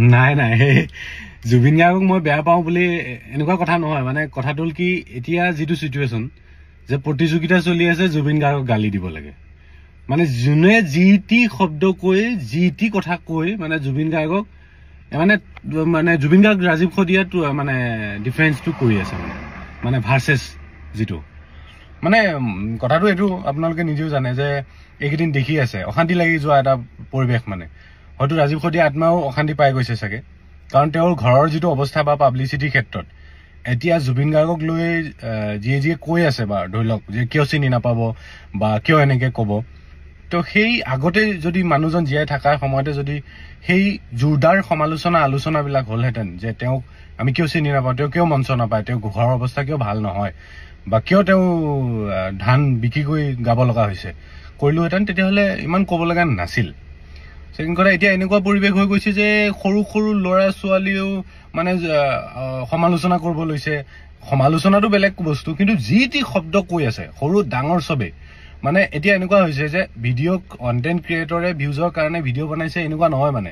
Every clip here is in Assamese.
নাই নাই জুবিন গাৰ্গক মই বেয়া পাওঁ বুলি এনেকুৱা কথা নহয় মানে কথাটো হ'ল কি এতিয়া যিটো সিচুৱেশ্যন যে প্ৰতিযোগিতা চলি আছে জুবিন গাৰ্গক গালি দিব লাগে মানে যোনে যিটি শব্দ কৈ যিটি কথা কৈ মানে জুবিন গাৰ্গক মানে জুবিন গাৰ্গ ৰাজীৱ খদিয়াটো মানে ডিফাৰেন্সটো কৰি আছে মানে ভাৰ্চেছ যিটো মানে কথাটো এইটো আপোনালোকে নিজেও জানে যে এইকেইদিন দেখি আছে অশান্তি লাগি যোৱা এটা পৰিৱেশ মানে হয়তো ৰাজীৱ খদিয়া আত্মাও অশান্তি পাই গৈছে চাগে কাৰণ তেওঁৰ ঘৰৰ যিটো অৱস্থা বা পাব্লিচিটিৰ ক্ষেত্ৰত এতিয়া জুবিন গাৰ্গক লৈ যিয়ে কৈ আছে বা ধৰি লওক যে কিয় চিনি নাপাব বা কিয় এনেকে ক'ব তো সেই আগতে যদি মানুহজন জীয়াই থকাৰ সময়তে যদি সেই জোৰদাৰ আলোচনাবিলাক হ'লহেঁতেন যে তেওঁক আমি কিয় চিনি নাপাওঁ তেওঁ কিয় মঞ্চ নাপায় তেওঁ ঘৰৰ অৱস্থা কিয় ভাল নহয় বা কিয় তেওঁ ধান বিক্ৰী কৰি গাব লগা হৈছে কৰিলোহেঁতেন তেতিয়াহ'লে ইমান ক'ব লগা নাছিল ছেকেণ্ড কথা এতিয়া এনেকুৱা পৰিৱেশ হৈ গৈছে যে সৰু সৰু ল'ৰা ছোৱালীও মানে সমালোচনা কৰিব লৈছে সমালোচনাটো বেলেগ বস্তু কিন্তু যি টি শব্দ কৈ আছে সৰু ডাঙৰ চবেই মানে এতিয়া এনেকুৱা হৈছে যে ভিডিঅ' কণ্টেণ্ট ক্ৰিয়েটৰে ভিউজৰ কাৰণে ভিডিঅ' বনাইছে এনেকুৱা নহয় মানে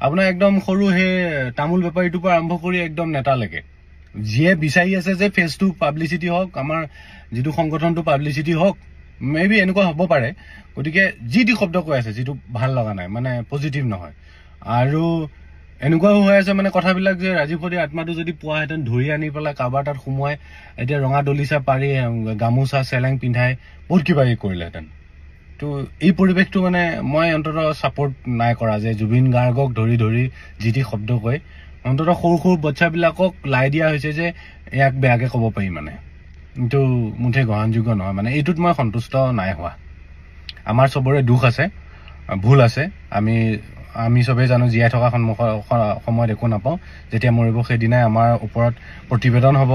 আপোনাৰ একদম সৰু সেই তামোল বেপাৰীটোৰ পৰা আৰম্ভ কৰি একদম নেতালৈকে যিয়ে বিচাৰি আছে যে ফেচটো পাব্লিচিটি হওক আমাৰ যিটো সংগঠনটো পাব্লিচিটি হওক মেবি এনেকুৱা হ'ব পাৰে গতিকে যি টি শব্দ কৈ আছে যিটো ভাল লগা নাই মানে পজিটিভ নহয় আৰু এনেকুৱাও হৈ আছে মানে কথাবিলাক যে ৰাজীৱ খদিয়াৰ আত্মাটো যদি পোৱাহেঁতেন ধৰি আনি পেলাই কাৰোবাৰ তাত সোমোৱাই এতিয়া ৰঙা দলিচা পাৰি গামোচা চেলেং পিন্ধাই বহুত কিবা কৰিলেহেঁতেন তো এই পৰিৱেশটো মানে মই অন্তত ছাপৰ্ট নাই কৰা যে জুবিন গাৰ্গক ধৰি যি টি শব্দ কয় অন্তত সৰু সৰু বাচ্চাবিলাকক লাই দিয়া হৈছে যে ইয়াক বেয়াকে ক'ব পাৰি মানে কিন্তু মুঠে গ্ৰহণযোগ্য নহয় মানে এইটোত মই সন্তুষ্ট নাই হোৱা আমাৰ চবৰে দুখ আছে ভুল আছে আমি চবেই জানো জীয়াই থকা সময়ত একো নাপাওঁ যেতিয়া মৰিব সেইদিনাই আমাৰ ওপৰত প্ৰতিবেদন হ'ব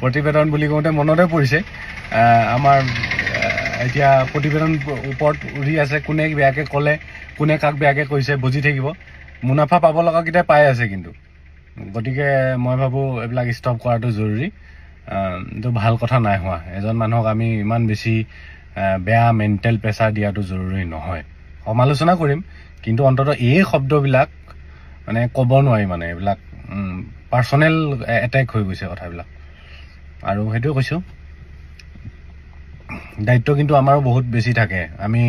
প্ৰতিবেদন বুলি কওঁতে মনতে পৰিছে আমাৰ এতিয়া প্ৰতিবেদন ওপৰত উৰি আছে কোনে বেয়াকে ক'লে কোনে কাক বেয়াকে কৈছে বুজি থাকিব মুনাফা পাব লগাকেইটাই পাই আছে কিন্তু গতিকে মই ভাবোঁ এইবিলাক ষ্টপ কৰাটো জৰুৰী এইটো ভাল কথা নাই হোৱা এজন মানুহক আমি ইমান বেছি বেয়া মেণ্টেল প্ৰেছাৰ দিয়াটো জৰুৰী নহয় সমালোচনা কৰিম কিন্তু অন্তত এই শব্দবিলাক মানে ক'ব নোৱাৰি মানে এইবিলাক পাৰ্চনেল এটেক হৈ গৈছে কথাবিলাক আৰু সেইটোৱে কৈছোঁ দায়িত্ব কিন্তু আমাৰো বহুত বেছি থাকে আমি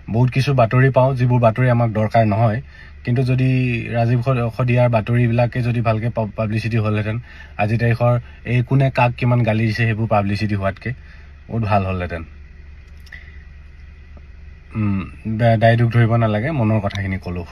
বহুত কিছু বাতৰি পাওঁ যিবোৰ বাতৰি আমাক দৰকাৰ নহয় কিন্তু যদি ৰাজীৱ খদিয়াৰ বাতৰিবিলাকে যদি ভালকৈ পাব্লিচিটি হ'লহেঁতেন আজি তাৰিখৰ এই কোনে কাক কিমান গালি দিছে সেইবোৰ পাব্লিচিটি হোৱাতকৈ বহুত ভাল হ'লহেঁতেন দায় দুখ ধৰিব নালাগে মনৰ কথাখিনি ক'লোঁ